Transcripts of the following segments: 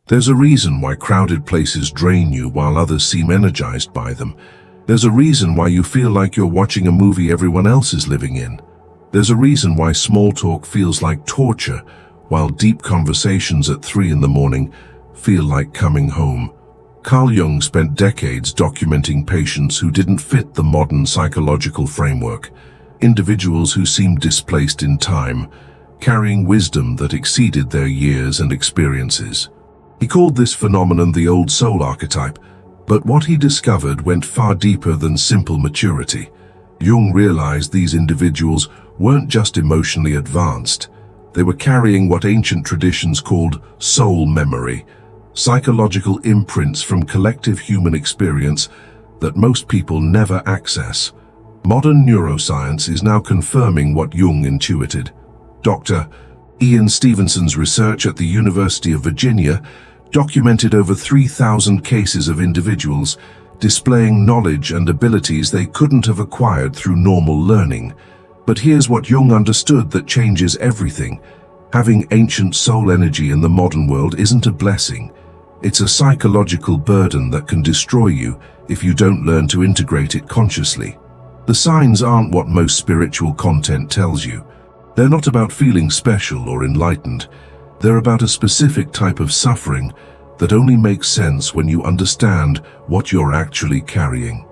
There's a reason why crowded places drain you while others seem energized by them. There's a reason why you feel like you're watching a movie everyone else is living in. There's a reason why small talk feels like torture, while deep conversations at 3 in the morning feel like coming home. Carl Jung spent decades documenting patients who didn't fit the modern psychological framework, individuals who seemed displaced in time, carrying wisdom that exceeded their years and experiences. He called this phenomenon the old soul archetype, but what he discovered went far deeper than simple maturity. Jung realized these individuals weren't just emotionally advanced. They were carrying what ancient traditions called soul memory, psychological imprints from collective human experience that most people never access. Modern neuroscience is now confirming what Jung intuited. Dr. Ian Stevenson's research at the University of Virginia documented over 3,000 cases of individuals displaying knowledge and abilities they couldn't have acquired through normal learning. But here's what Jung understood that changes everything. Having ancient soul energy in the modern world isn't a blessing. It's a psychological burden that can destroy you if you don't learn to integrate it consciously. The signs aren't what most spiritual content tells you. They're not about feeling special or enlightened. They're about a specific type of suffering that only makes sense when you understand what you're actually carrying.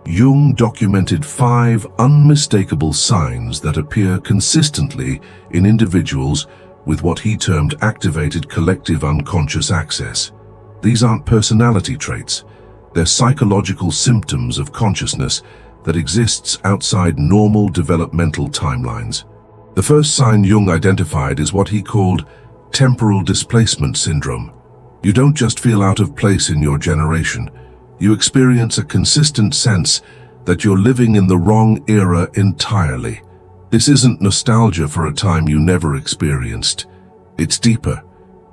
Jung documented 5 unmistakable signs that appear consistently in individuals with what he termed activated collective unconscious access. These aren't personality traits. They're psychological symptoms of consciousness that exists outside normal developmental timelines. The first sign Jung identified is what he called temporal displacement syndrome. You don't just feel out of place in your generation. You experience a consistent sense that you're living in the wrong era entirely. This isn't nostalgia for a time you never experienced. It's deeper.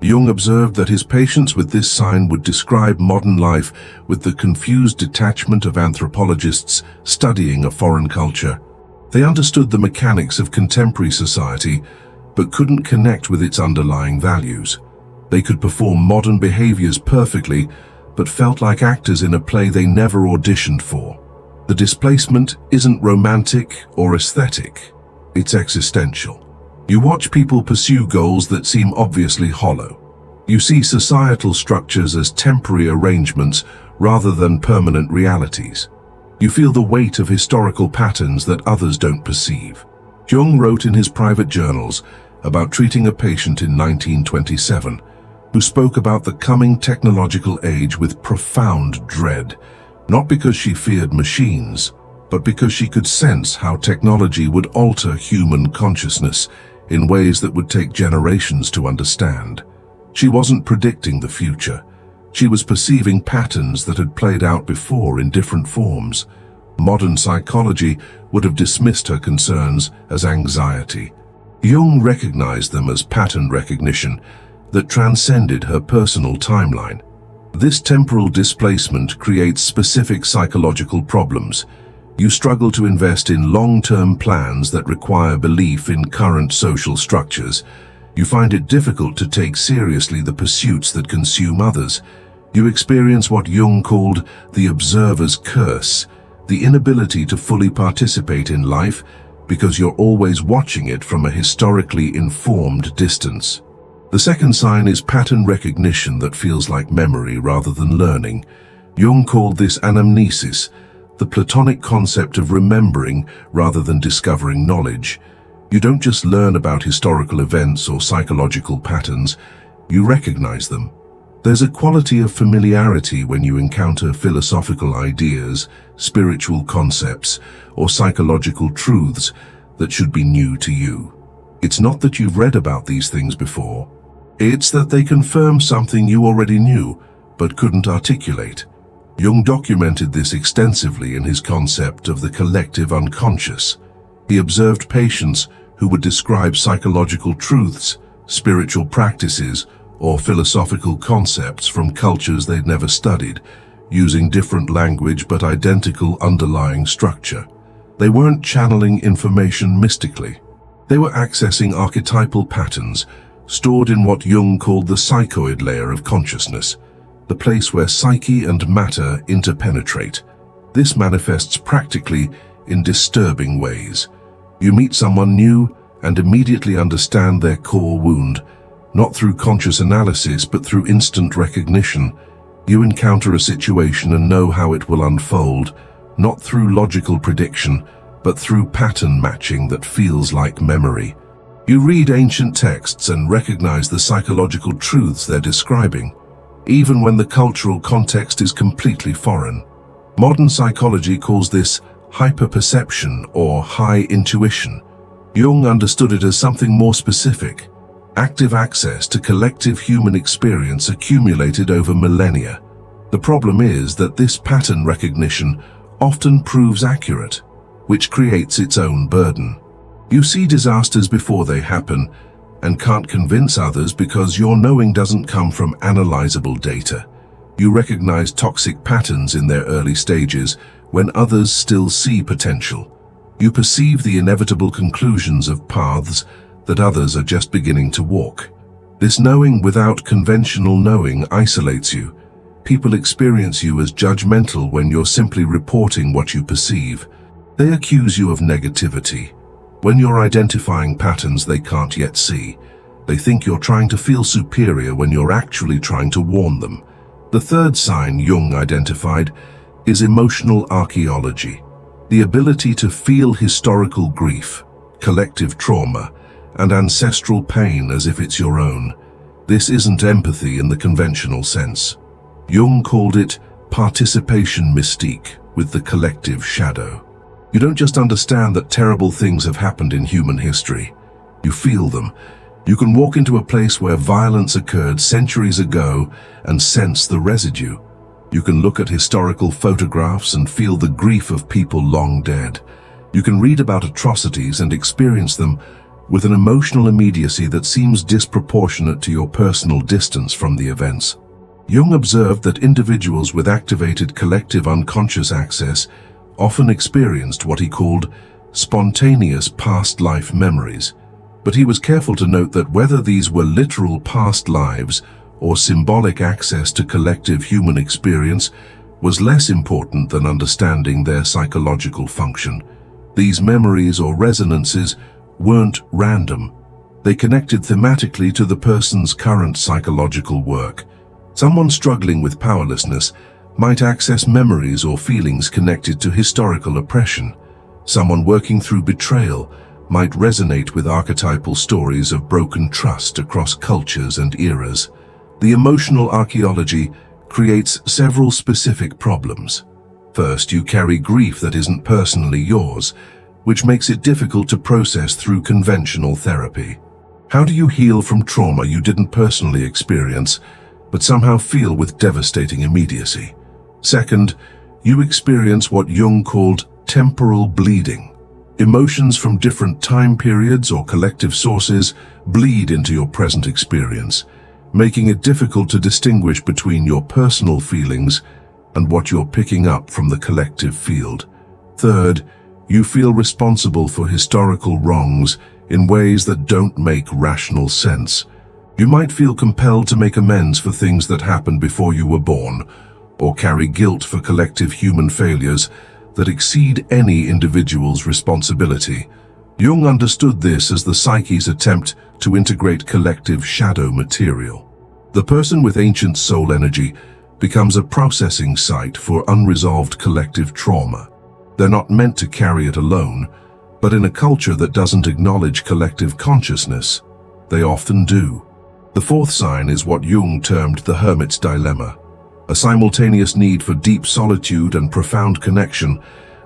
Jung observed that his patients with this sign would describe modern life with the confused detachment of anthropologists studying a foreign culture. They understood the mechanics of contemporary society, but couldn't connect with its underlying values. They could perform modern behaviors perfectly, but felt like actors in a play they never auditioned for. The displacement isn't romantic or aesthetic. It's existential. You watch people pursue goals that seem obviously hollow. You see societal structures as temporary arrangements rather than permanent realities. You feel the weight of historical patterns that others don't perceive. Jung wrote in his private journals about treating a patient in 1927 who spoke about the coming technological age with profound dread, not because she feared machines, but because she could sense how technology would alter human consciousness in ways that would take generations to understand. She wasn't predicting the future. She was perceiving patterns that had played out before in different forms. Modern psychology would have dismissed her concerns as anxiety. Jung recognized them as pattern recognition that transcended her personal timeline. This temporal displacement creates specific psychological problems. You struggle to invest in long-term plans that require belief in current social structures. You find it difficult to take seriously the pursuits that consume others. You experience what Jung called the observer's curse, the inability to fully participate in life because you're always watching it from a historically informed distance. The second sign is pattern recognition that feels like memory rather than learning. Jung called this anamnesis, the Platonic concept of remembering rather than discovering knowledge. You don't just learn about historical events or psychological patterns, you recognize them. There's a quality of familiarity when you encounter philosophical ideas, spiritual concepts, or psychological truths that should be new to you. It's not that you've read about these things before. It's that they confirm something you already knew, but couldn't articulate. Jung documented this extensively in his concept of the collective unconscious. He observed patients who would describe psychological truths, spiritual practices, or philosophical concepts from cultures they'd never studied, using different language but identical underlying structure. They weren't channeling information mystically. They were accessing archetypal patterns, stored in what Jung called the psychoid layer of consciousness, the place where psyche and matter interpenetrate. This manifests practically in disturbing ways. You meet someone new and immediately understand their core wound, not through conscious analysis but through instant recognition. You encounter a situation and know how it will unfold, not through logical prediction, but through pattern matching that feels like memory. You read ancient texts and recognize the psychological truths they're describing, even when the cultural context is completely foreign. Modern psychology calls this hyperperception or high intuition. Jung understood it as something more specific: active access to collective human experience accumulated over millennia. The problem is that this pattern recognition often proves accurate, which creates its own burden. You see disasters before they happen and can't convince others because your knowing doesn't come from analyzable data. You recognize toxic patterns in their early stages when others still see potential. You perceive the inevitable conclusions of paths that others are just beginning to walk. This knowing without conventional knowing isolates you. People experience you as judgmental when you're simply reporting what you perceive. They accuse you of negativity when you're identifying patterns they can't yet see. They think you're trying to feel superior when you're actually trying to warn them. The third sign Jung identified is emotional archaeology, the ability to feel historical grief, collective trauma, and ancestral pain as if it's your own. This isn't empathy in the conventional sense. Jung called it participation mystique with the collective shadow. You don't just understand that terrible things have happened in human history. You feel them. You can walk into a place where violence occurred centuries ago and sense the residue. You can look at historical photographs and feel the grief of people long dead. You can read about atrocities and experience them with an emotional immediacy that seems disproportionate to your personal distance from the events. Jung observed that individuals with activated collective unconscious access often experienced what he called spontaneous past life memories, but he was careful to note that whether these were literal past lives or symbolic access to collective human experience was less important than understanding their psychological function. These memories or resonances weren't random. They connected thematically to the person's current psychological work. Someone struggling with powerlessness might access memories or feelings connected to historical oppression. Someone working through betrayal might resonate with archetypal stories of broken trust across cultures and eras. The emotional archaeology creates several specific problems. First, you carry grief that isn't personally yours, which makes it difficult to process through conventional therapy. How do you heal from trauma you didn't personally experience, but somehow feel with devastating immediacy? Second, you experience what Jung called temporal bleeding. Emotions from different time periods or collective sources bleed into your present experience, making it difficult to distinguish between your personal feelings and what you're picking up from the collective field. Third, you feel responsible for historical wrongs in ways that don't make rational sense. You might feel compelled to make amends for things that happened before you were born, or carry guilt for collective human failures that exceed any individual's responsibility. Jung understood this as the psyche's attempt to integrate collective shadow material. The person with ancient soul energy becomes a processing site for unresolved collective trauma. They're not meant to carry it alone, but in a culture that doesn't acknowledge collective consciousness, they often do. The fourth sign is what Jung termed the hermit's dilemma, a simultaneous need for deep solitude and profound connection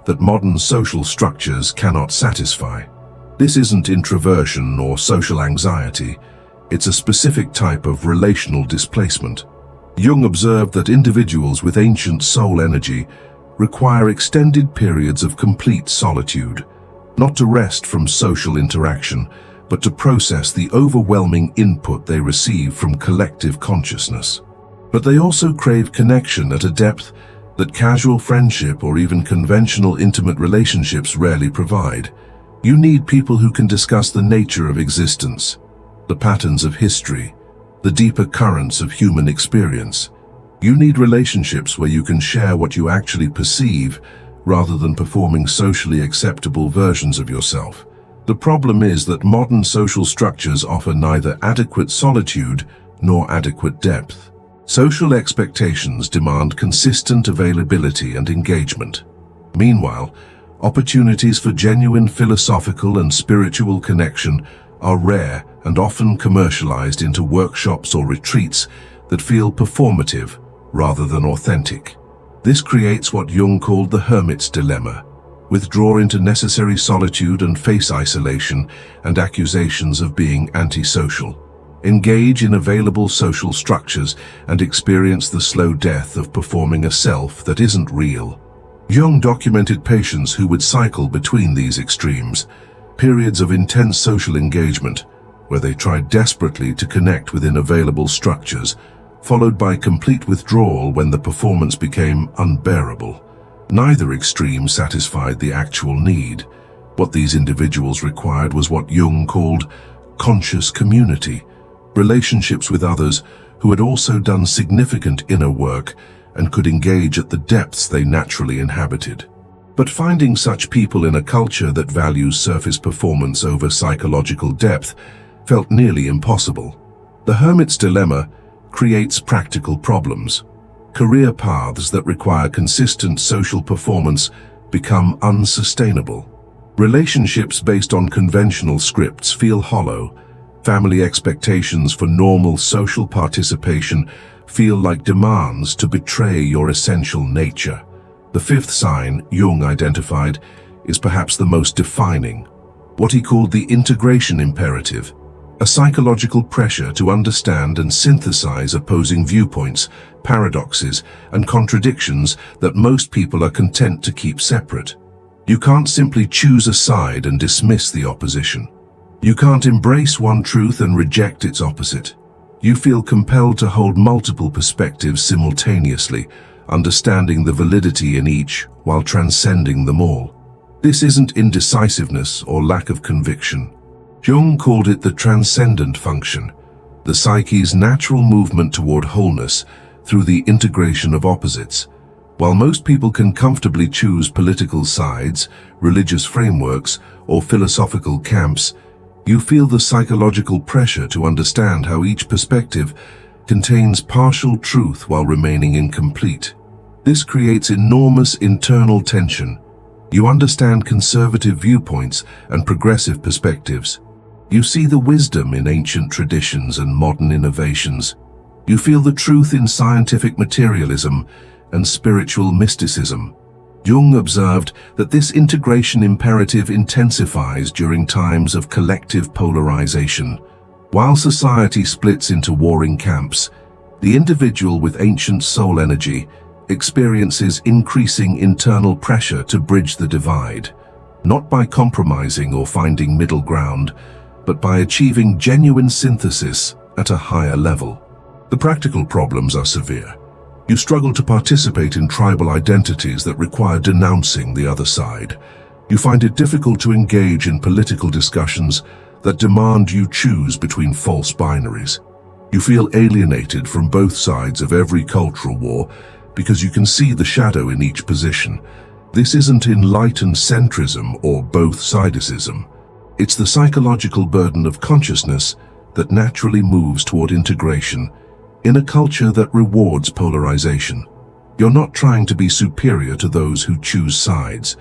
that modern social structures cannot satisfy. This isn't introversion or social anxiety, it's a specific type of relational displacement. Jung observed that individuals with ancient soul energy require extended periods of complete solitude, not to rest from social interaction, but to process the overwhelming input they receive from collective consciousness. But they also crave connection at a depth that casual friendship or even conventional intimate relationships rarely provide. You need people who can discuss the nature of existence, the patterns of history, the deeper currents of human experience. You need relationships where you can share what you actually perceive rather than performing socially acceptable versions of yourself. The problem is that modern social structures offer neither adequate solitude nor adequate depth. Social expectations demand consistent availability and engagement. Meanwhile, opportunities for genuine philosophical and spiritual connection are rare and often commercialized into workshops or retreats that feel performative rather than authentic. This creates what Jung called the hermit's dilemma: withdraw into necessary solitude and face isolation and accusations of being antisocial. Engage in available social structures and experience the slow death of performing a self that isn't real. Jung documented patients who would cycle between these extremes, periods of intense social engagement, where they tried desperately to connect within available structures, followed by complete withdrawal when the performance became unbearable. Neither extreme satisfied the actual need. What these individuals required was what Jung called conscious community, relationships with others who had also done significant inner work and could engage at the depths they naturally inhabited. But finding such people in a culture that values surface performance over psychological depth felt nearly impossible. The hermit's dilemma creates practical problems. Career paths that require consistent social performance become unsustainable. Relationships based on conventional scripts feel hollow. Family expectations for normal social participation feel like demands to betray your essential nature. The fifth sign Jung identified is perhaps the most defining, what he called the integration imperative, a psychological pressure to understand and synthesize opposing viewpoints, paradoxes, and contradictions that most people are content to keep separate. You can't simply choose a side and dismiss the opposition. You can't embrace one truth and reject its opposite. You feel compelled to hold multiple perspectives simultaneously, understanding the validity in each while transcending them all. This isn't indecisiveness or lack of conviction. Jung called it the transcendent function, the psyche's natural movement toward wholeness through the integration of opposites. While most people can comfortably choose political sides, religious frameworks, or philosophical camps, you feel the psychological pressure to understand how each perspective contains partial truth while remaining incomplete. This creates enormous internal tension. You understand conservative viewpoints and progressive perspectives. You see the wisdom in ancient traditions and modern innovations. You feel the truth in scientific materialism and spiritual mysticism. Jung observed that this integration imperative intensifies during times of collective polarization. While society splits into warring camps, the individual with ancient soul energy experiences increasing internal pressure to bridge the divide, not by compromising or finding middle ground, but by achieving genuine synthesis at a higher level. The practical problems are severe. You struggle to participate in tribal identities that require denouncing the other side. You find it difficult to engage in political discussions that demand you choose between false binaries. You feel alienated from both sides of every cultural war because you can see the shadow in each position. This isn't enlightened centrism or both-sidism. It's the psychological burden of consciousness that naturally moves toward integration in a culture that rewards polarization. You're not trying to be superior to those who choose sides.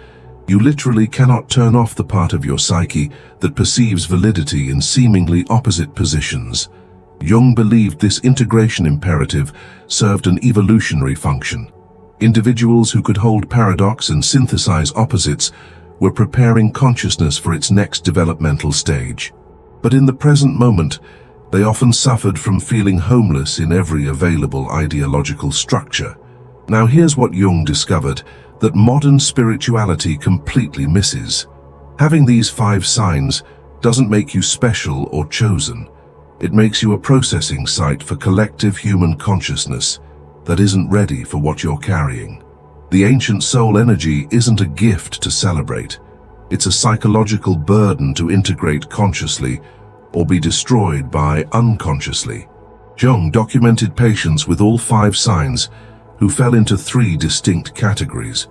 You literally cannot turn off the part of your psyche that perceives validity in seemingly opposite positions. Jung believed this integration imperative served an evolutionary function. Individuals who could hold paradox and synthesize opposites were preparing consciousness for its next developmental stage. But in the present moment, they often suffered from feeling homeless in every available ideological structure. Now here's what Jung discovered that modern spirituality completely misses. Having these 5 signs doesn't make you special or chosen. It makes you a processing site for collective human consciousness that isn't ready for what you're carrying. The ancient soul energy isn't a gift to celebrate. It's a psychological burden to integrate consciously, or be destroyed by unconsciously. Jung documented patients with all 5 signs who fell into 3 distinct categories: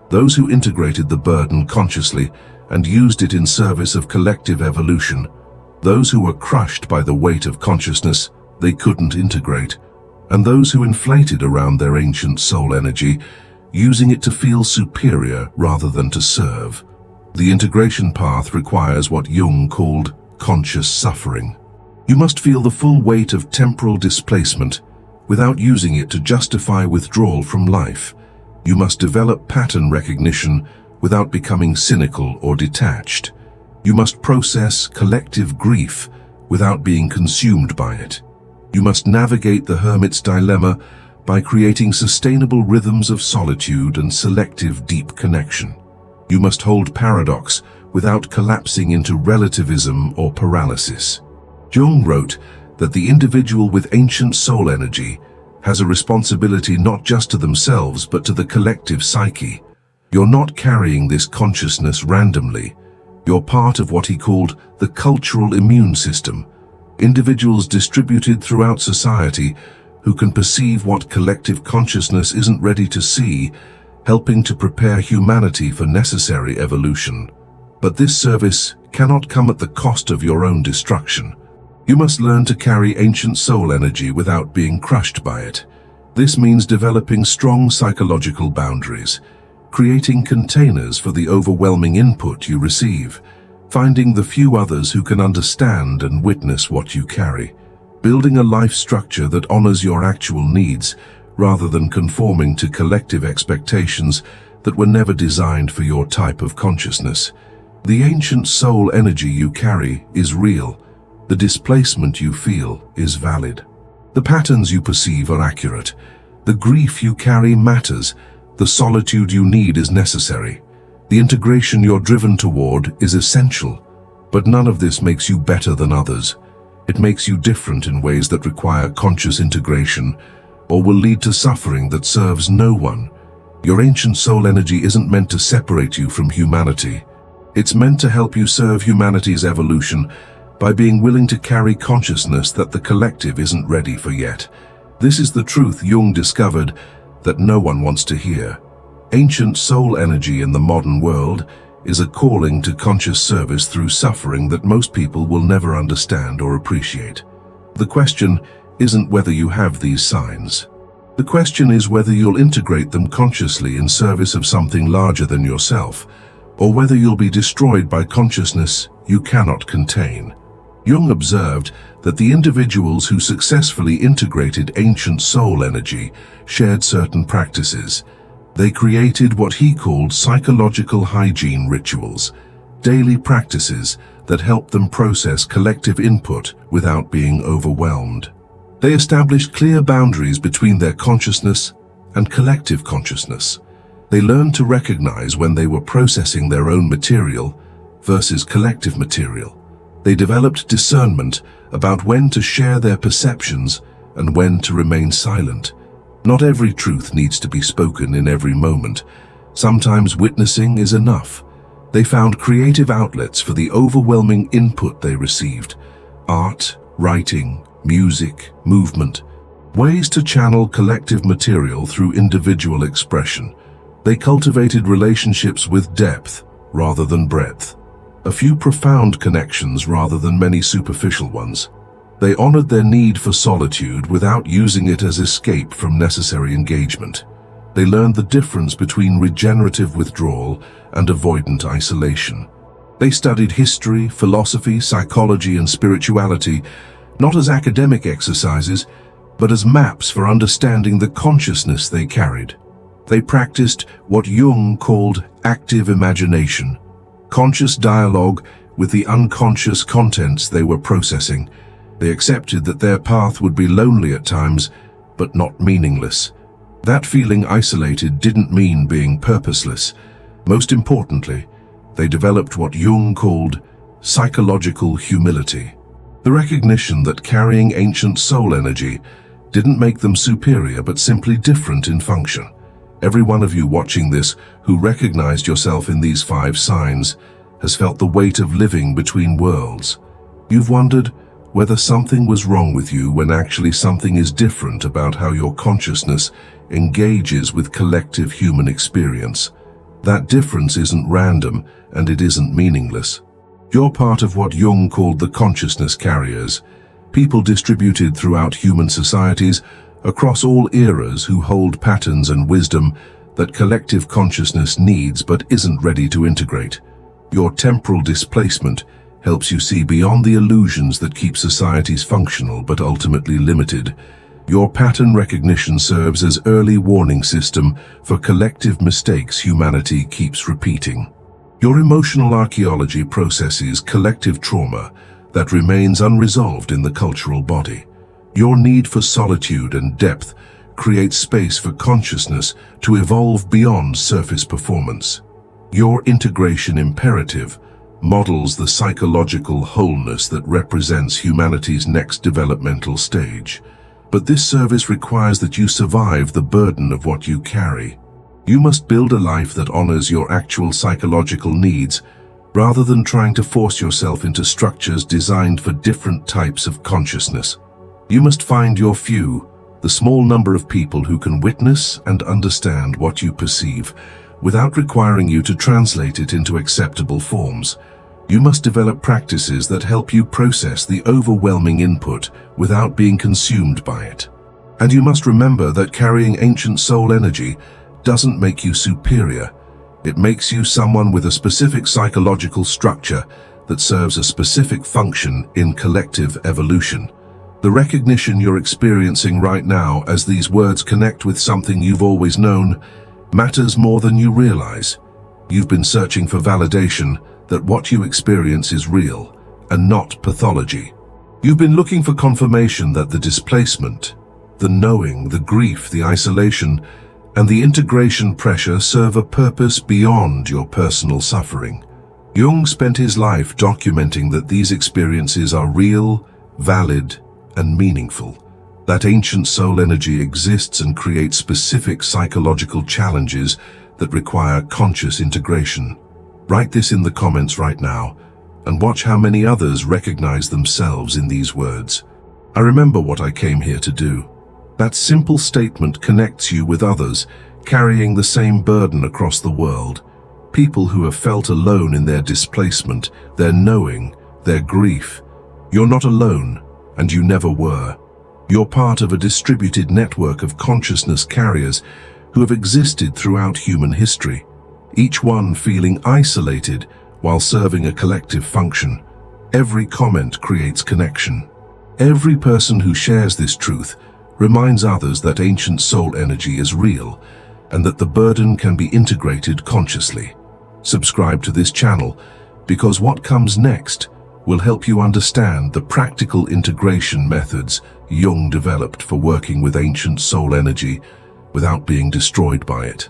those who integrated the burden consciously and used it in service of collective evolution, those who were crushed by the weight of consciousness they couldn't integrate, and those who inflated around their ancient soul energy, using it to feel superior rather than to serve. The integration path requires what Jung called conscious suffering. You must feel the full weight of temporal displacement without using it to justify withdrawal from life. You must develop pattern recognition without becoming cynical or detached. You must process collective grief without being consumed by it. You must navigate the hermit's dilemma by creating sustainable rhythms of solitude and selective deep connection. You must hold paradox without collapsing into relativism or paralysis. Jung wrote that the individual with ancient soul energy has a responsibility not just to themselves but to the collective psyche. You're not carrying this consciousness randomly. You're part of what he called the cultural immune system, individuals distributed throughout society who can perceive what collective consciousness isn't ready to see, helping to prepare humanity for necessary evolution. But this service cannot come at the cost of your own destruction. You must learn to carry ancient soul energy without being crushed by it. This means developing strong psychological boundaries, creating containers for the overwhelming input you receive, finding the few others who can understand and witness what you carry, building a life structure that honors your actual needs rather than conforming to collective expectations that were never designed for your type of consciousness. The ancient soul energy you carry is real. The displacement you feel is valid. The patterns you perceive are accurate. The grief you carry matters. The solitude you need is necessary. The integration you're driven toward is essential. But none of this makes you better than others. It makes you different in ways that require conscious integration or will lead to suffering that serves no one. Your ancient soul energy isn't meant to separate you from humanity. It's meant to help you serve humanity's evolution by being willing to carry consciousness that the collective isn't ready for yet. This is the truth Jung discovered that no one wants to hear. Ancient soul energy in the modern world is a calling to conscious service through suffering that most people will never understand or appreciate. The question isn't whether you have these signs. The question is whether you'll integrate them consciously in service of something larger than yourself, or whether you'll be destroyed by consciousness you cannot contain. Jung observed that the individuals who successfully integrated ancient soul energy shared certain practices. They created what he called psychological hygiene rituals, daily practices that helped them process collective input without being overwhelmed. They established clear boundaries between their consciousness and collective consciousness. They learned to recognize when they were processing their own material versus collective material. They developed discernment about when to share their perceptions and when to remain silent. Not every truth needs to be spoken in every moment. Sometimes witnessing is enough. They found creative outlets for the overwhelming input they received: art, writing, music, movement, ways to channel collective material through individual expression. They cultivated relationships with depth rather than breadth, a few profound connections rather than many superficial ones. They honored their need for solitude without using it as escape from necessary engagement. They learned the difference between regenerative withdrawal and avoidant isolation. They studied history, philosophy, psychology, and spirituality, not as academic exercises, but as maps for understanding the consciousness they carried. They practiced what Jung called active imagination, conscious dialogue with the unconscious contents they were processing. They accepted that their path would be lonely at times, but not meaningless. That feeling isolated didn't mean being purposeless. Most importantly, they developed what Jung called psychological humility, the recognition that carrying ancient soul energy didn't make them superior but simply different in function. Every one of you watching this who recognized yourself in these 5 signs has felt the weight of living between worlds. You've wondered whether something was wrong with you when actually something is different about how your consciousness engages with collective human experience. That difference isn't random and it isn't meaningless. You're part of what Jung called the consciousness carriers, people distributed throughout human societies across all eras who hold patterns and wisdom that collective consciousness needs but isn't ready to integrate. Your temporal displacement helps you see beyond the illusions that keep societies functional but ultimately limited. Your pattern recognition serves as early warning system for collective mistakes humanity keeps repeating. Your emotional archaeology processes collective trauma that remains unresolved in the cultural body. Your need for solitude and depth creates space for consciousness to evolve beyond surface performance. Your integration imperative models the psychological wholeness that represents humanity's next developmental stage. But this service requires that you survive the burden of what you carry. You must build a life that honors your actual psychological needs, rather than trying to force yourself into structures designed for different types of consciousness. You must find your few, the small number of people who can witness and understand what you perceive, without requiring you to translate it into acceptable forms. You must develop practices that help you process the overwhelming input without being consumed by it. And you must remember that carrying ancient soul energy doesn't make you superior. It makes you someone with a specific psychological structure that serves a specific function in collective evolution. The recognition you're experiencing right now as these words connect with something you've always known matters more than you realize. You've been searching for validation that what you experience is real and not pathology. You've been looking for confirmation that the displacement, the knowing, the grief, the isolation, and the integration pressure serve a purpose beyond your personal suffering. Jung spent his life documenting that these experiences are real, valid, and meaningful. That ancient soul energy exists and creates specific psychological challenges that require conscious integration. Write this in the comments right now, and watch how many others recognize themselves in these words. I remember what I came here to do. That simple statement connects you with others carrying the same burden across the world. People who have felt alone in their displacement, their knowing, their grief. You're not alone, and you never were. You're part of a distributed network of consciousness carriers who have existed throughout human history, each one feeling isolated while serving a collective function. Every comment creates connection. Every person who shares this truth reminds others that ancient soul energy is real and that the burden can be integrated consciously. Subscribe to this channel because what comes next will help you understand the practical integration methods Jung developed for working with ancient soul energy without being destroyed by it.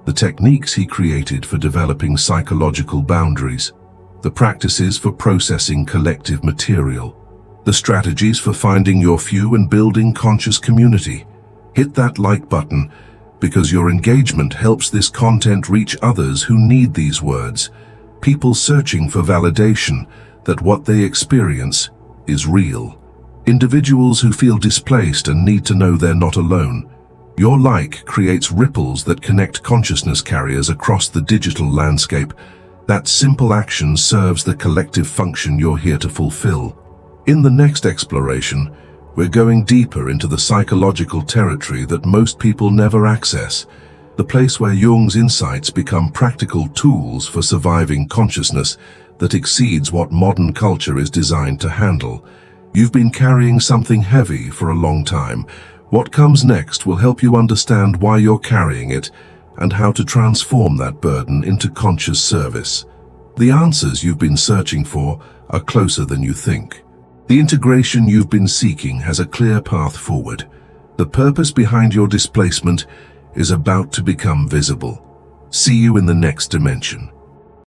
The techniques he created for developing psychological boundaries, the practices for processing collective material, the strategies for finding your few and building conscious community. Hit that like button because your engagement helps this content reach others who need these words, people searching for validation that what they experience is real, individuals who feel displaced and need to know they're not alone. Your like creates ripples that connect consciousness carriers across the digital landscape. That simple action serves the collective function you're here to fulfill. In the next exploration, we're going deeper into the psychological territory that most people never access, the place where Jung's insights become practical tools for surviving consciousness that exceeds what modern culture is designed to handle. You've been carrying something heavy for a long time. What comes next will help you understand why you're carrying it and how to transform that burden into conscious service. The answers you've been searching for are closer than you think. The integration you've been seeking has a clear path forward. The purpose behind your displacement is about to become visible. See you in the next dimension.